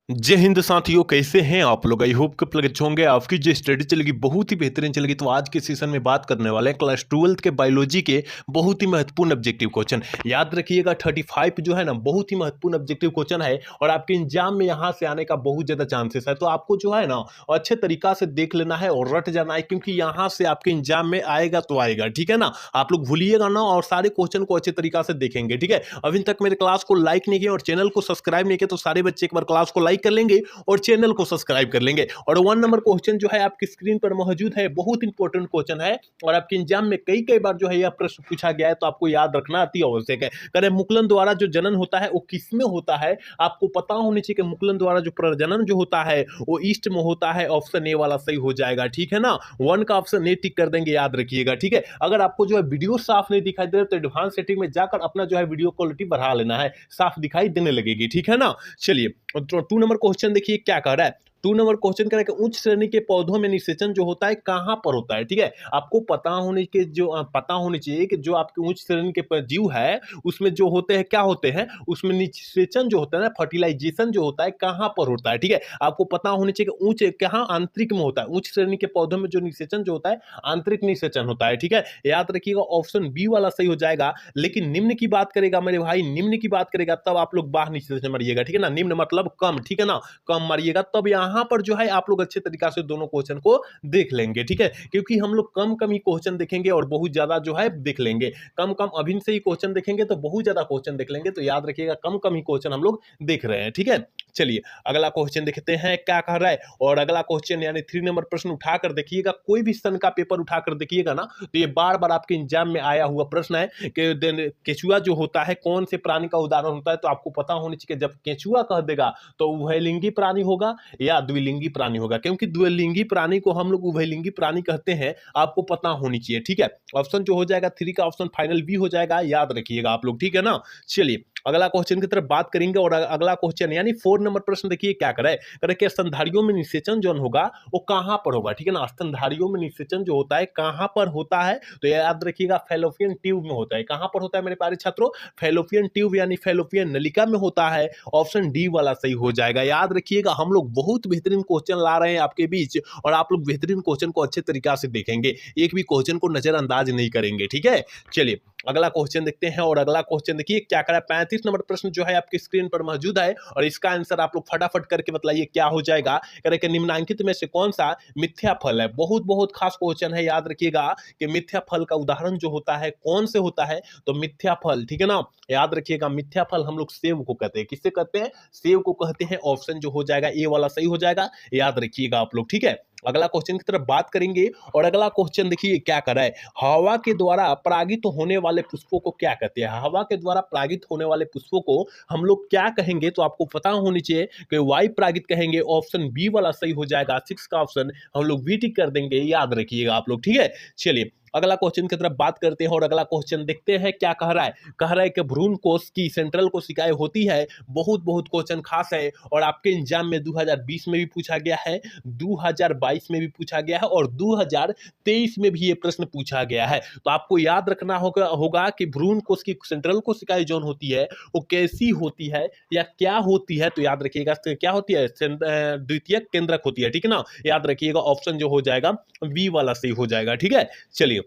जय हिंद साथियों, कैसे हैं आप लोग। आई होप कि आप अच्छे होंगे। आपकी जो स्टडी चलेगी बहुत ही बेहतरीन चलेगी। तो आज के सेशन में बात करने वाले हैं क्लास 12th के बायोलॉजी के बहुत ही महत्वपूर्ण ऑब्जेक्टिव क्वेश्चन। याद रखिएगा 35 जो है ना बहुत ही महत्वपूर्ण ऑब्जेक्टिव क्वेश्चन है और आपके एग्जाम में यहाँ से आने का बहुत ज्यादा चांसेस है। तो आपको जो है ना अच्छे तरीका से देख लेना है और रट जाना है, क्योंकि यहाँ से आपके एग्जाम में आएगा तो आएगा। ठीक है ना, आप लोग भूलिएगा ना और सारे क्वेश्चन को अच्छे तरीका से देखेंगे। ठीक है, अभी तक मेरे क्लास को लाइक नहीं किया और चैनल को सब्सक्राइब नहीं किया तो सारे बच्चे एक बार क्लास को लाइक कर लेंगे और चैनल को सब्सक्राइब कर लेंगे। और 1 नंबर क्वेश्चन जो है आपकी स्क्रीन पर मौजूद है, बहुत इंपॉर्टेंट क्वेश्चन है और आपके एग्जाम में कई कई बार जो है यह प्रश्न पूछा गया है, तो आपको याद रखना अति आवश्यक है। करें मुकुलन द्वारा जो जनन होता है वो किसमें होता है, आपको पता होनी चाहिए कि मुकुलन द्वारा जो प्रजनन जो होता है वो ईस्ट में होता है। ऑप्शन ए वाला सही हो जाएगा। ठीक है ना, 1 का ऑप्शन ए टिक कर देंगे, याद रखिएगा। ठीक है, अगर आपको जो है वीडियो साफ नहीं दिखाई दे रहा तो एडवांस सेटिंग में जाकर अपना जो है वीडियो क्वालिटी बढ़ा लेना है, साफ दिखाई देने लगेगी। ठीक है ना, चलिए 2 नंबर क्वेश्चन देखिए क्या कह रहा है। 2 नंबर क्वेश्चन करें कि उच्च श्रेणी के पौधों में निषेचन जो होता है कहां पर होता है। ठीक है, आपको पता होने चाहिए कि जो आपके उच्च श्रेणी के जीव है उसमें जो होते हैं क्या होते हैं, उसमें निषेचन जो होता है ना, फर्टिलाइजेशन जो होता है कहां पर होता है। ठीक है, आपको पता होने चाहिए कि उच्च कहां आंतरिक में होता है। उच्च श्रेणी के पौधों में जो निषेचन जो होता है आंतरिक निषेचन होता है। ठीक है, याद रखिएगा ऑप्शन बी वाला सही हो जाएगा। लेकिन निम्न की बात करेगा मेरे भाई, निम्न की बात करेगा तब आप लोग बाहर निषेचन मारिएगा। ठीक है ना, निम्न मतलब कम। ठीक है ना, कम मारिएगा तब यहां पर जो है आप लोग अच्छे तरीका से दोनों क्वेश्चन को देख लेंगे। ठीक है, क्योंकि हम लोग कम कम ही क्वेश्चन देखेंगे और बहुत ज्यादा जो है देख लेंगे। कम कम अभी से ही क्वेश्चन देखेंगे तो बहुत ज्यादा क्वेश्चन देख लेंगे। तो याद रखिएगा कम कम ही क्वेश्चन हम लोग देख रहे हैं। ठीक है, चलिए अगला क्वेश्चन देखते हैं क्या कह रहा है। और अगला क्वेश्चन यानी 3 नंबर प्रश्न उठाकर देखिएगा, कोई भी सन का पेपर उठाकर देखिएगा ना तो ये बार बार आपके एग्जाम में आया हुआ प्रश्न है कि केचुआ जो होता है कौन से प्राणी का उदाहरण होता है। तो आपको पता होनी चाहिए जब केचुआ कह देगा तो उभयलिंगी प्राणी होगा या द्विलिंगी प्राणी होगा, क्योंकि द्विलिंगी प्राणी को हम लोग उभयलिंगी प्राणी कहते हैं, आपको पता होनी चाहिए। ठीक है, ऑप्शन जो हो जाएगा 3 का ऑप्शन फाइनल बी हो जाएगा, याद रखिएगा आप लोग। ठीक है ना, चलिए अगला क्वेश्चन की तरफ बात करेंगे। और अगला क्वेश्चन यानी 4 नंबर प्रश्न देखिए क्या करे कि स्तनधारियों में निषेचन जो होगा वो कहां पर होगा। ठीक है ना, स्तनधारियों में निषेचन जो होता है कहां पर होता है, तो याद रखिएगा फैलोपियन ट्यूब में होता है। कहां पर होता है मेरे प्यारे छात्रों, फैलोपियन ट्यूब यानी फैलोपियन नलिका में होता है। ऑप्शन डी वाला सही हो जाएगा। याद रखिएगा हम लोग बहुत बेहतरीन क्वेश्चन ला रहे हैं आपके बीच और आप लोग बेहतरीन क्वेश्चन को अच्छे तरीका से देखेंगे, एक भी क्वेश्चन को नजरअंदाज नहीं करेंगे। ठीक है, चलिए अगला क्वेश्चन देखते हैं। और अगला क्वेश्चन देखिए क्या करा, 35 नंबर प्रश्न जो है आपकी स्क्रीन पर मौजूद है और इसका आंसर आप लोग फटाफट करके बताइए क्या हो जाएगा। करे कि निम्नलिखित में से कौन सा मिथ्या फल है। बहुत बहुत खास क्वेश्चन है, याद रखिएगा कि मिथ्या फल का उदाहरण जो होता है कौन से होता है, तो मिथ्या फल। ठीक है ना, याद रखिएगा मिथ्या फल हम लोग सेब को कहते हैं। किससे कहते हैं, सेब को कहते हैं। ऑप्शन जो हो जाएगा ए वाला सही हो जाएगा, याद रखिएगा आप लोग। ठीक है, अगला क्वेश्चन की तरफ बात करेंगे। और अगला क्वेश्चन देखिए क्या कर रहा है, हवा के द्वारा परागित होने वाले पुष्पों को क्या कहते हैं। हवा के द्वारा परागित होने वाले पुष्पों को हम लोग क्या कहेंगे, तो आपको पता होनी चाहिए कि वायु परागित कहेंगे। ऑप्शन बी वाला सही हो जाएगा। 6 का ऑप्शन हम लोग बी टिक कर देंगे, याद रखिएगा आप लोग। ठीक है, चलिए अगला क्वेश्चन की तरफ बात करते हैं। और अगला क्वेश्चन देखते हैं क्या कह रहा है। कह रहा है कि भ्रूण कोश की सेंट्रल कोशिकाएं होती है। बहुत बहुत क्वेश्चन खास है और आपके एग्जाम में 2020 में भी पूछा गया है, 2022 में भी पूछा गया है और 2023 में भी ये प्रश्न पूछा गया है। तो आपको याद रखना होगा कि भ्रूण कोश की सेंट्रल कोशिकाएं जो होती है वो कैसी होती है या क्या होती है। तो याद रखिएगा क्या होती है, द्वितीयक केंद्रक होती है। ठीक है ना, याद रखिएगा ऑप्शन जो हो जाएगा बी वाला सही हो जाएगा। ठीक है, चलिए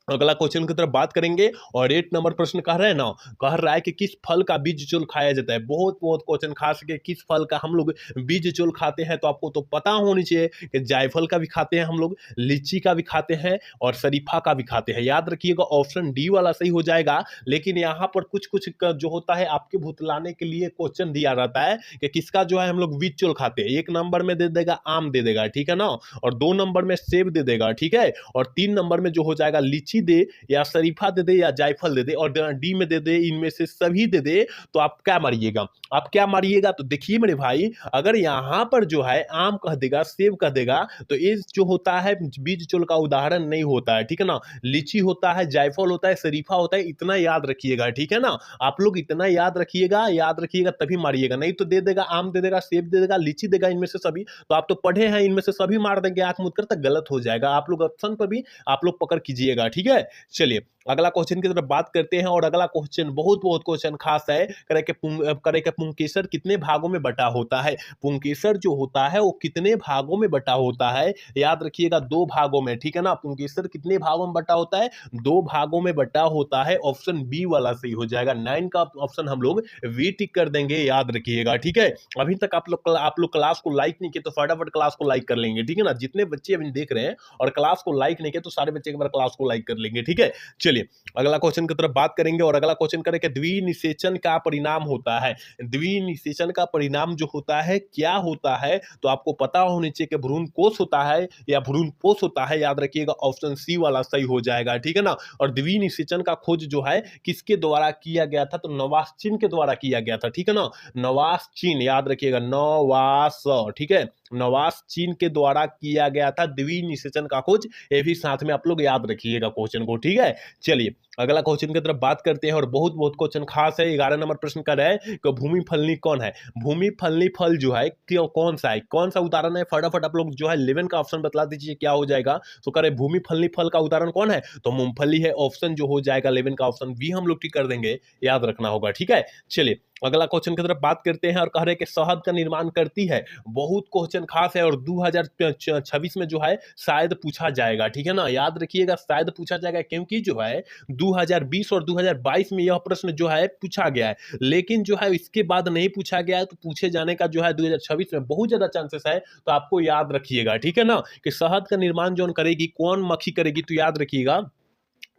अगला क्वेश्चन की तरफ बात करेंगे। और 8 नंबर प्रश्न कह रहे हैं ना, कह रहा है कि किस फल का बीज चोल खाया जाता है। बहुत बहुत क्वेश्चन खास के किस फल का हम लोग बीज चोल खाते हैं, तो आपको तो पता होनी चाहिए कि जायफल का भी खाते हैं हम लोग, लीची का भी खाते हैं और शरीफा का भी खाते हैं। याद रखिएगा ऑप्शन डी वाला सही हो जाएगा। लेकिन यहाँ पर कुछ कुछ जो होता है आपके भुतलाने के लिए क्वेश्चन दिया रहता है कि किसका जो है हम लोग बीज चोल खाते हैं। 1 नंबर में दे देगा आम दे देगा, ठीक है ना, और 2 नंबर में सेब दे देगा, ठीक है, और 3 नंबर में जो हो जाएगा लीची दे या शरीफा दे दे या जायफल दे दे और डी में दे दे, इनमें से सभी दे दे। तो आप क्या मारिएगा, आप क्या मारिएगा, तो देखिए मेरे भाई अगर यहां पर जो है आम कह देगा सेब कह देगा तो ये जो होता है बीज चोल का उदाहरण नहीं होता है। ठीक है ना, लीची होता है, जायफल होता है, शरीफा होता है, इतना याद रखिएगा। ठीक है ना, आप लोग इतना याद रखिएगा तभी मारिएगा, नहीं तो दे देगा आम दे देगा सेब दे देगा लीची देगा इनमें से सभी, तो आप तो पढ़े हैं इनमें से सभी मार देंगे आंख मूंद कर, तक गलत हो जाएगा। आप लोग ऑप्शन पर भी आप लोग पकड़ कीजिएगा। ठीक है, चलिए अगला क्वेश्चन की तरफ बात करते हैं और अगला क्वेश्चन बहुत बहुत क्वेश्चन खास है। करे के पुंकेसर कितने भागों में बटा होता है। पुंकेसर जो होता है वो कितने भागों में बटा होता है, याद रखिएगा 2 भागों में, ठीक है ना। पुंकेसर कितने भागों में बटा होता है, 2 भागों में बटा होता है। ऑप्शन बी वाला सही हो जाएगा। 9 का ऑप्शन हम लोग वी टिक कर देंगे, याद रखिएगा, ठीक है। अभी तक आप लोग क्लास को लाइक नहीं किए तो फटाफट क्लास को लाइक कर लेंगे, ठीक है ना। जितने बच्चे अभी देख रहे हैं और क्लास को लाइक नहीं किए तो सारे बच्चे एक बार क्लास को लाइक कर लेंगे, ठीक है। चलिए अगला क्वेश्चन की तरफ बात करेंगे और अगला क्वेश्चन करें कि द्विनिषेचन का परिणाम होता है। द्विनिषेचन का परिणाम जो होता है क्या होता है, तो आपको पता होने चाहिए कि भ्रूण कोष होता है या भ्रूण पोष होता है, याद रखिएगा ऑप्शन सी वाला सही हो जाएगा, ठीक है ना। और द्विनिषेचन का खोज जो है किसके द्वारा किया गया था, तो नवासचिन के द्वारा किया गया था, ठीक है ना। नवासचिन, याद रखिएगा नवास, ठीक है, नवासचिन के द्वारा किया गया था द्विनिषेचन का खोज। ये भी साथ में आप लोग याद रखिएगा क्वेश्चन को, ठीक है। चलिए अगला क्वेश्चन की तरफ बात करते हैं और बहुत बहुत क्वेश्चन खास है। 11 नंबर प्रश्न का है कि भूमि फलनी कौन है। भूमि फलनी फल जो है क्यों, कौन सा है, कौन सा उदाहरण है, फटाफट आप लोग जो है 11 का ऑप्शन बता दीजिए क्या हो जाएगा। तो करे भूमि फलनी फल का उदाहरण कौन है, तो मूंगफली है। ऑप्शन जो हो जाएगा 11 का ऑप्शन बी हम लोग टिक कर देंगे, याद रखना होगा, ठीक है। चलिए अगला क्वेश्चन की तरफ बात करते हैं और कह रहे कि शहद का निर्माण करती है। बहुत क्वेश्चन खास है और 2026 में जो है शायद पूछा जाएगा, ठीक है ना। याद रखिएगा शायद पूछा जाएगा क्योंकि जो है 2020 और 2022 में यह प्रश्न जो है पूछा गया है, लेकिन जो है इसके बाद नहीं पूछा गया है। तो पूछे जाने का जो है 2026 में बहुत ज्यादा चांसेस है। तो आपको याद रखिएगा, ठीक है ना, कि शहद का निर्माण जो करेगी कौन मक्खी करेगी, तो याद रखिएगा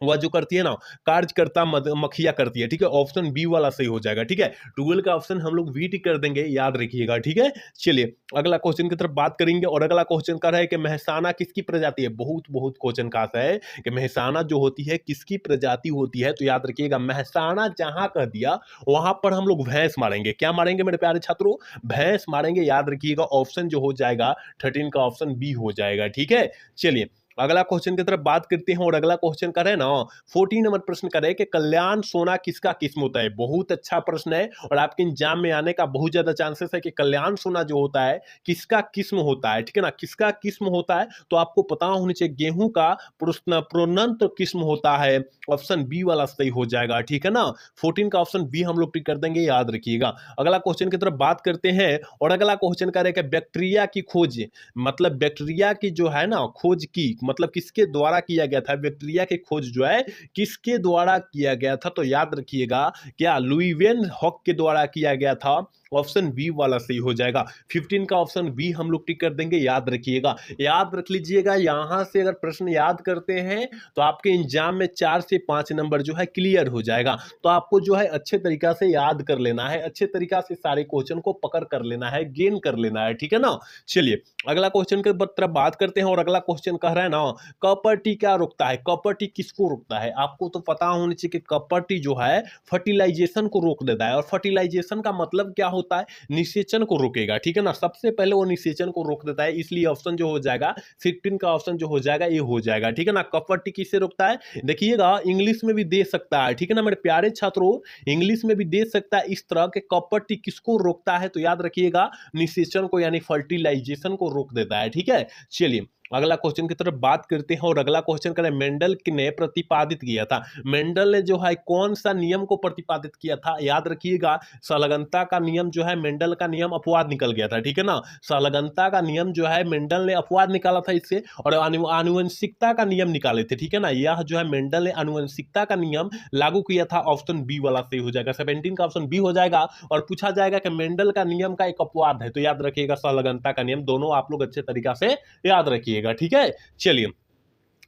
वह जो करती है ना कार्यकर्ता मक्खिया करती है, ठीक है। ऑप्शन बी वाला सही हो जाएगा, ठीक है। 12 का ऑप्शन हम लोग वी टिक कर देंगे, याद रखिएगा, ठीक है। चलिए अगला क्वेश्चन की तरफ बात करेंगे और अगला क्वेश्चन कर रहा है कि मेहसाना किसकी प्रजाति है। बहुत बहुत क्वेश्चन खास है कि मेहसाना जो होती है किसकी प्रजाति होती है, तो याद रखिएगा मेहसाना जहां कह दिया वहां पर हम लोग भैंस मारेंगे। क्या मारेंगे मेरे प्यारे छात्रों, भैंस मारेंगे, याद रखिएगा। ऑप्शन जो हो जाएगा 13 का ऑप्शन बी हो जाएगा, ठीक है। चलिए अगला क्वेश्चन की तरफ बात करते हैं और अगला क्वेश्चन कर रहे हैं ना 14 नंबर प्रश्न कर रहे हैं कि कल्याण सोना किसका किस्म होता है। बहुत अच्छा प्रश्न है और आपके एग्जाम में आने का बहुत ज्यादा चांसेस है कि कल्याण सोना जो होता है किसका किस्म होता है, ठीक है ना। किसका किस्म होता है तो आपको पता होनी चाहिए, गेहूं का प्रोन्नत किस्म होता है। ऑप्शन बी वाला सही हो जाएगा, ठीक है ना। 14 का ऑप्शन बी हम लोग टिक कर देंगे, याद रखिएगा। अगला क्वेश्चन की तरफ बात करते हैं और अगला क्वेश्चन कर रहे हैं कि बैक्टीरिया की खोज, मतलब बैक्टीरिया की जो है ना खोज की, मतलब किसके द्वारा किया गया था। बैक्टीरिया की खोज जो है किसके द्वारा किया गया था, तो याद रखिएगा क्या लुईवेन हॉक के द्वारा किया गया था। ऑप्शन बी वाला सही हो जाएगा। 15 का ऑप्शन बी हम लोग टिक कर देंगे, याद रखिएगा। याद रख लीजिएगा, यहां से अगर प्रश्न याद करते हैं तो आपके एग्जाम में 4 से 5 नंबर जो है क्लियर हो जाएगा। तो आपको जो है अच्छे तरीका से याद कर लेना है, अच्छे तरीका से सारे क्वेश्चन को पकड़ कर लेना है, गेन कर लेना है, ठीक है ना। चलिए अगला क्वेश्चन की तरफ बात करते हैं और अगला क्वेश्चन कह रहा है ना कॉपर्टी क्या रोकता है। कॉपर्टी किसको रोकता है, आपको तो पता होनी चाहिए कि कॉपर्टी जो है फर्टिलाइजेशन को रोक देता है। और फर्टिलाइजेशन का मतलब क्या होता है, निषेचन को रोकेगा, ठीक है ना। सबसे पहले वो निषेचन को रोक देता है, इसलिए ऑप्शन जो हो जाएगा 15 का ऑप्शन जो हो जाएगा ये हो जाएगा, ठीक है ना। कॉपर्टी किससे रोकता है, देखिएगा इंग्लिश में भी दे सकता है, ठीक है ना मेरे प्यारे छात्रों, इंग्लिश में भी दे सकता है इस तरह के कॉपर्टी किसको रोकता है, तो याद रखिएगा निषेचन को यानी फर्टिलाइजेशन को रोक देता है, ठीक है। चलिए अगला क्वेश्चन की तरफ बात करते हैं और अगला क्वेश्चन करें मेंडल ने प्रतिपादित किया था। मेंडल ने जो है कौन सा नियम को प्रतिपादित किया था, याद रखिएगा संलग्नता का नियम जो है मेंडल का नियम अपवाद निकल गया था, ठीक है ना। संलग्नता का नियम जो है मेंडल ने अपवाद निकाला था इससे, और आनुवंशिकता का नियम निकाले थे, ठीक है ना। यह जो है मेंडल ने आनुवंशिकता का नियम लागू किया था। ऑप्शन बी वाला सही हो जाएगा, 17 का ऑप्शन बी हो जाएगा। और पूछा जाएगा कि मेंडल का नियम का एक अपवाद है, तो याद रखिएगा संलग्नता का नियम। दोनों आप लोग अच्छे तरीका से याद रखिएगा, ठीक है। चलिए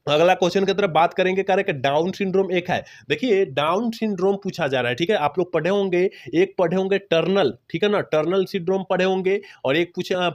अगला क्वेश्चन की तरफ बात करेंगे, कह रहे कि डाउन सिंड्रोम एक है। देखिए डाउन सिंड्रोम पूछा जा रहा है, ठीक है। आप लोग पढ़े होंगे, एक पढ़े होंगे टर्नल, ठीक है ना, टर्नल सिंड्रोम पढ़े होंगे, और एक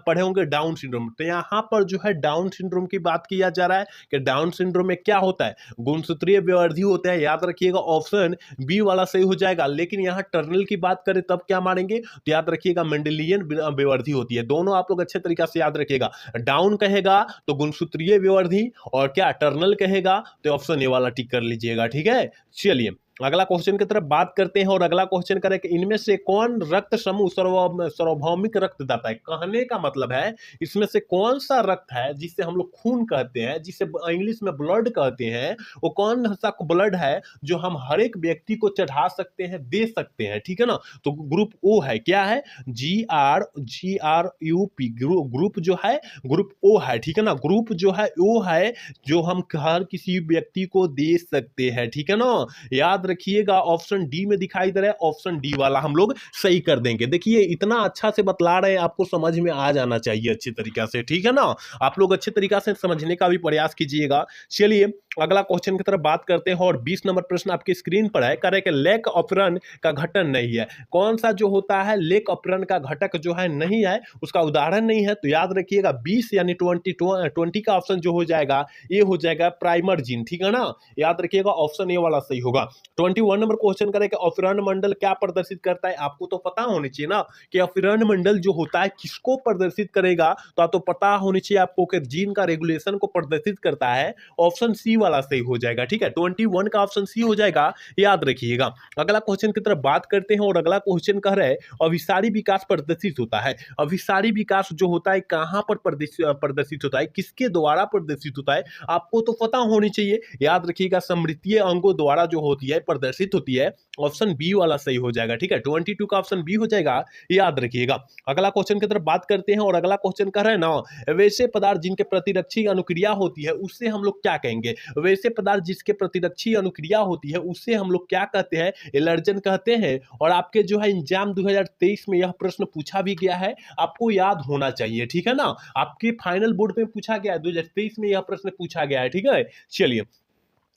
पढ़े होंगे डाउन सिंड्रोम। तो यहाँ पर जो है डाउन सिंड्रोम की बात किया जा रहा है कि डाउन सिंड्रोम में क्या होता है, गुणसूत्रीय विवर्धी होता है, याद रखिएगा ऑप्शन बी वाला सही हो जाएगा। लेकिन यहाँ टर्नल की बात करें तब क्या मारेंगे, तो याद रखिएगा मेंडेलियन विवर्धी होती है। दोनों आप लोग अच्छे तरीके से याद रखिएगा, डाउन कहेगा तो गुणसूत्रीय विवर्धी, और क्या टर्नल कहेगा तो ऑप्शन ए वाला टिक कर लीजिएगा, ठीक है। चलिए अगला क्वेश्चन की तरफ बात करते हैं और अगला क्वेश्चन करें कि इनमें से कौन रक्त समूह सार्वभौमिक रक्तदाता है। कहने का मतलब है इसमें से कौन सा रक्त है जिसे हम लोग खून कहते हैं, जिसे इंग्लिश में ब्लड कहते हैं, वो कौन सा ब्लड है जो हम हर एक व्यक्ति को चढ़ा सकते हैं, दे सकते हैं, ठीक है ना। तो ग्रुप ओ है, क्या है, GR UP ग्रुप जो है ग्रुप ओ है, ठीक है ना। ग्रुप जो है ओ है जो हम हर किसी व्यक्ति को दे सकते हैं, ठीक है ना। याद रखिएगा ऑप्शन डी में दिखाई दे रहा है, ऑप्शन डी वाला हम लोग सही कर देंगे। देखिए इतना अच्छा से बतला रहे हैं, आपको समझ में आ जाना चाहिए अच्छी तरीका से, ठीक है ना। आप लोग अच्छे तरीका से समझने का भी प्रयास कीजिएगा। चलिए अगला क्वेश्चन की तरफ बात करते हैं और 20 नंबर प्रश्न आपकी स्क्रीन पर है। करें कि लेक ऑफ रन का घटक नहीं है। कौन सा जो होता है लेक ऑफ रन का घटक जो है नहीं है, उसका उदाहरण नहीं है। तो याद रखिएगा 20 यानी 20 का ऑप्शन जो हो जाएगा ये हो जाएगा प्राइमर जीन, ठीक है ना। याद रखिएगा ऑप्शन ए वाला सही होगा। 21 नंबर क्वेश्चन करें कि अफीरण मंडल क्या प्रदर्शित करता है। आपको तो पता होनी चाहिए ना कि अफीरण मंडल जो होता है किसको प्रदर्शित करेगा, तो आपको पता होनी चाहिए आपको कि जीन का रेगुलेशन को प्रदर्शित करता है। ऑप्शन सी वाला सही हो जाएगा, ठीक है। 21 का ऑप्शन सी हो जाएगा, याद रखिएगा। अगला क्वेश्चन की तरफ बात करते हैं और अगला क्वेश्चन कह रहे हैं अभिसारी विकास प्रदर्शित होता है। अभिसारी विकास जो होता है कहां पर प्रदर्शित होता है, किसके द्वारा प्रदर्शित होता है, आपको तो पता होनी चाहिए। याद रखिएगा समृद्धीय अंगों द्वारा जो होती है प्रदर्शित होती है। ऑप्शन बी वाला सही हो जाएगा, ठीक है। 22 का ऑप्शन बी हो जाएगा, याद रखिएगा। अगला क्वेश्चन की तरफ बात करते हैं और अगला क्वेश्चन कह रहे हैं ना वैसे पदार्थ जिनके प्रतिरक्षी अनुक्रिया होती है उससे हम लोग क्या कहेंगे। वैसे पदार्थ जिसके प्रतिरक्षी अनुक्रिया होती है उससे हम लोग क्या कहते हैं, एलर्जन कहते हैं। और आपके जो है एग्जाम 2023 में यह प्रश्न पूछा भी गया है, आपको याद होना चाहिए, ठीक है ना। आपके फाइनल बोर्ड में पूछा गया है, 2023 में यह प्रश्न पूछा गया है, ठीक है। चलिए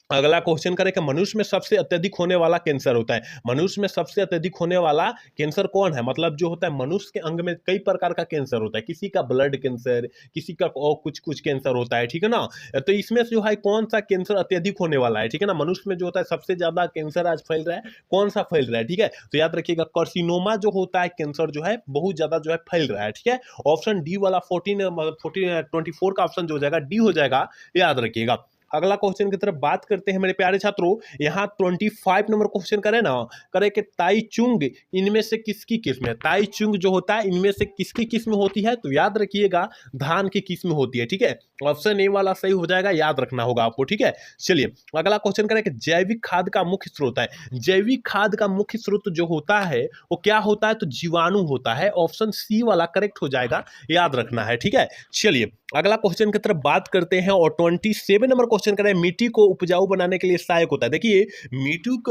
अगला क्वेश्चन करें कि मनुष्य में सबसे अत्यधिक होने वाला कैंसर होता है। मनुष्य में सबसे अत्यधिक होने वाला कैंसर कौन है, मतलब जो होता है मनुष्य के अंग में कई प्रकार का कैंसर होता है, किसी का ब्लड कैंसर, किसी का और कुछ कुछ कैंसर होता है, ठीक है ना। तो इसमें जो है कौन सा कैंसर अत्यधिक होने वाला है, ठीक है ना। मनुष्य में जो होता है सबसे ज्यादा कैंसर आज फैल रहा है, कौन सा फैल रहा है, ठीक है। तो याद रखिएगा कार्सिनोमा जो होता है कैंसर जो है बहुत ज्यादा जो है फैल रहा है, ठीक है। ऑप्शन डी वाला 24 का ऑप्शन जो हो जाएगा डी हो जाएगा, याद रखिएगा। अगला क्वेश्चन की तरफ बात करते हैं मेरे प्यारे छात्रों। यहाँ 25 नंबर क्वेश्चन करें ना, करें कि ताई चुंग इनमें से किसकी किस्म है। ताई चुंग जो होता है इनमें से किसकी किस्म होती है, तो याद रखिएगा धान की किस्म होती है, ठीक है। ऑप्शन ए वाला सही हो जाएगा, याद रखना होगा आपको, ठीक है। चलिए अगला क्वेश्चन करें कि जैविक खाद का मुख्य स्रोत है। जैविक खाद का मुख्य स्रोत जो होता है वो क्या होता है, तो जीवाणु होता है। ऑप्शन सी वाला करेक्ट हो जाएगा, याद रखना है, ठीक है। चलिए अगला क्वेश्चन की तरफ बात करते हैं और 27 नंबर क्वेश्चन करें मिट्टी को उपजाऊ बनाने के लिए सहायक होता है। देखिए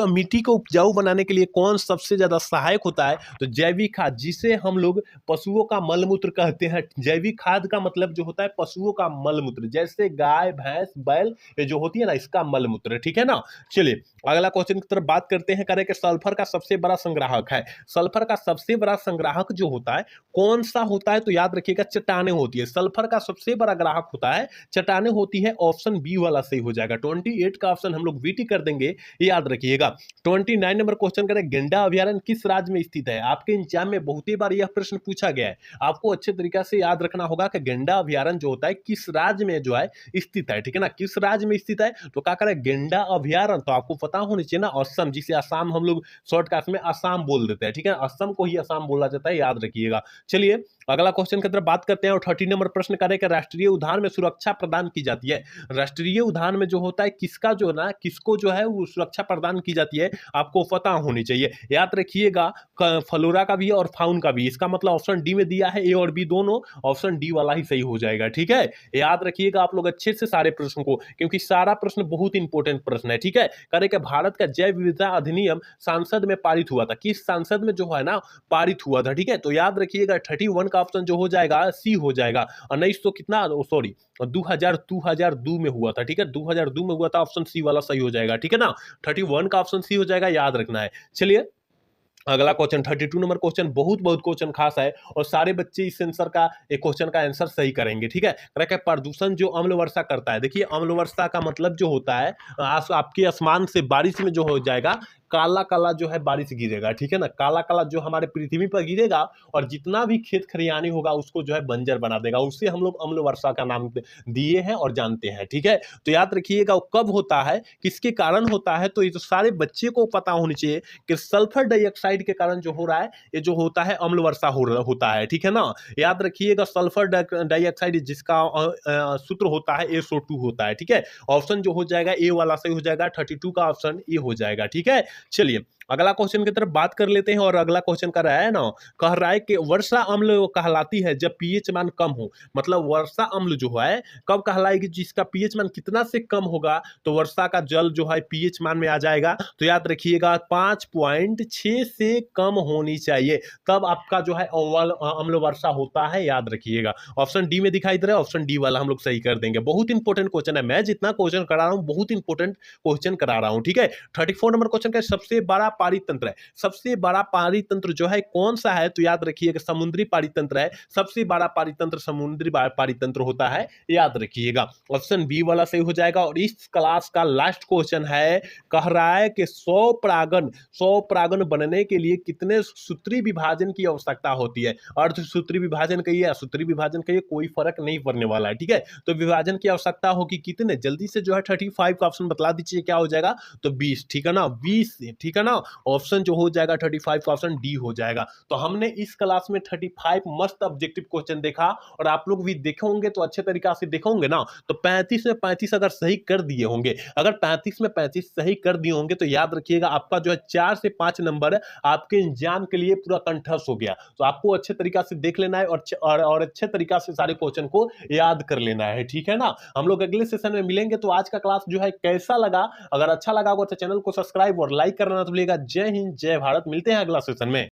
मिट्टी को उपजाऊ बनाने के लिए कौन सबसे ज्यादा सहायक होता है, तो जैविक खाद, जिसे हम लोग पशुओं का मलमूत्र कहते हैं। जैविक खाद का मतलब जो होता है पशुओं का मलमूत्र, जैसे गाय भैंस बैल ये जो होती है ना इसका मलमूत्र, ठीक है ना। चलिए अगला क्वेश्चन की तरफ बात करते हैं, करें कि सल्फर का सबसे बड़ा संग्राहक है। सल्फर का सबसे बड़ा संग्राहक जो होता है कौन सा होता है, तो याद रखिएगा चट्टाने होती है। सल्फर का सबसे बड़ा ग्राहक होता है चट्टाने होती है। ऑप्शन बी वाला सही हो जाएगा। 28 का ऑप्शन हम लोग बीटी कर देंगे, याद रखिएगा। 29 नंबर क्वेश्चन करें गेंडा अभ्यारण्य किस राज्य में स्थित है। आपके एग्जाम में बहुत ही बार यह प्रश्न पूछा गया है, आपको अच्छे तरीके से याद रखना होगा कि गेंडा अभ्यारण्य जो होता है किस राज्य में जो है स्थित है, ठीक है ना। किस राज्य में स्थित है, तो क्या करें गेंडा अभ्यारण्य, तो आपको पता होनी चाहिए ना असम, जिसे असम हम लोग शॉर्टकट में असम बोल देते हैं, ठीक है। असम को ही असम बोला जाता है, याद रखिएगा। चलिए अगला क्वेश्चन की तरफ बात करते हैं और 30 नंबर प्रश्न करें कि राष्ट्रीय उद्यान में सुरक्षा प्रदान की जाती है। राष्ट्रीय उद्यान में जो होता है किसका जो ना किसको जो है वो सुरक्षा प्रदान की जाती है, आपको पता होनी चाहिए। याद रखिएगा फ्लोरा का भी और फाउन का भी, इसका मतलब ऑप्शन डी में दिया है, ए और बी दोनों, ऑप्शन डी वाला ही सही हो जाएगा, ठीक है। याद रखिएगा आप लोग अच्छे से सारे प्रश्न को, क्योंकि सारा प्रश्न बहुत इंपॉर्टेंट प्रश्न है, ठीक है। करें कि भारत का जैव विविधता अधिनियम संसद में पारित हुआ था, किस संसद में जो है ना पारित हुआ था, ठीक है। तो याद रखिएगा 31 का ऑप्शन जो हो जाएगा सी हो जाएगा। 1900 कितना सॉरी 2002 में हुआ था, ठीक है। 2002 में हुआ था, ऑप्शन सी वाला सही हो जाएगा, ठीक है ना। 31 का ऑप्शन सी हो जाएगा, याद रखना है। चलिए अगला क्वेश्चन 32 नंबर क्वेश्चन बहुत क्वेश्चन खास है और सारे बच्चे इस आंसर का एक क्वेश्चन का आंसर सही करेंगे, ठीक है। प्रदूषण जो अम्ल वर्षा करता है, देखिए अम्ल वर्षा का मतलब जो होता है आपके आसमान से बारिश में जो हो जाएगा काला काला जो है बारिश गिरेगा, ठीक है ना, काला काला जो हमारे पृथ्वी पर गिरेगा और जितना भी खेत खरियानी होगा उसको जो है बंजर बना देगा। उससे हम लोग अम्ल वर्षा का नाम दिए हैं और जानते हैं, ठीक है। तो याद रखिएगा वो कब होता है, किसके कारण होता है, तो ये तो सारे बच्चे को पता होनी चाहिए कि सल्फर डाइऑक्साइड के कारण जो हो रहा है ये जो होता है अम्ल वर्षा होता है, ठीक है ना। याद रखिएगा सल्फर डाइऑक्साइड जिसका सूत्र होता है SO2 होता है, ठीक है। ऑप्शन जो हो जाएगा ए वाला सही हो जाएगा, 32 का ऑप्शन ए हो जाएगा, ठीक है। चलिए अगला क्वेश्चन की तरफ बात कर लेते हैं। और अगला क्वेश्चन कर रहा है ना, कह रहा है कि वर्षा अम्ल कहलाती है जब पीएच मान कम हो। मतलब वर्षा अम्ल जो है कब कहलाएगी, जिसका पीएच मान कितना से कम होगा तो वर्षा का जल जो है पीएच मान में आ जाएगा। तो याद रखिएगा 5.6 से कम होनी चाहिए, तब आपका जो है अम्ल वर्षा होता है, याद रखिएगा। ऑप्शन डी में दिखाई दे रहा है, ऑप्शन डी वाला हम लोग सही कर देंगे। बहुत इंपॉर्टेंट क्वेश्चन है, मैं जितना क्वेश्चन करा रहा हूं बहुत इंपॉर्टेंट क्वेश्चन करा रहा हूं, ठीक है। 34 नंबर क्वेश्चन का सबसे बड़ा पारितंत्र है, सबसे बड़ा पारितंत्र जो है कौन सा है, तो याद रखिएगा समुद्री पारितंत्र है। सबसे बड़ा पारितंत्र समुद्री पारितंत्र होता है, याद रखिएगा। ऑप्शन बी वाला सही हो जाएगा। और इस क्लास का लास्ट क्वेश्चन है, कह रहा है कि 100 परागण बनने के लिए कितने सूत्री विभाजन की आवश्यकता होती है। अर्धसूत्री विभाजन कहिए या सूत्री विभाजन कहिए, कोई फर्क नहीं पड़ने वाला है, ठीक है। तो विभाजन की आवश्यकता होगी कितने, जल्दी से जो है 35 का ऑप्शन बतला दीजिए क्या हो जाएगा, तो 20, ठीक है ना, 20, ठीक है ना। ऑप्शन जो हो जाएगा 35 का ऑप्शन डी हो जाएगा। तो हमने इस क्लास में 35 मस्त ऑब्जेक्टिव क्वेश्चन देखा, और आप लोग भी देखे होंगे तो अच्छे तरीका से देखे होंगे ना। तो 35 में 35 अगर सही कर दिए होंगे, अगर 35 में 35 सही कर दिए होंगे तो याद रखिएगा आपका जो है 4 से 5 नंबर आपके एग्जाम के लिए पूरा कंठस्थ हो गया। तो आपको अच्छे तरीका से देख लेना है और अच्छे तरीका से सारे क्वेश्चन को याद कर लेना है, ठीक है ना। हम लोग अगले सेशन में मिलेंगे। तो आज का क्लास जो है कैसा लगा, अगर अच्छा लगा होगा तो चैनल को सब्सक्राइब और लाइक करना ना भूलिएगा। जय हिंद, जय भारत, मिलते हैं अगला सेशन में।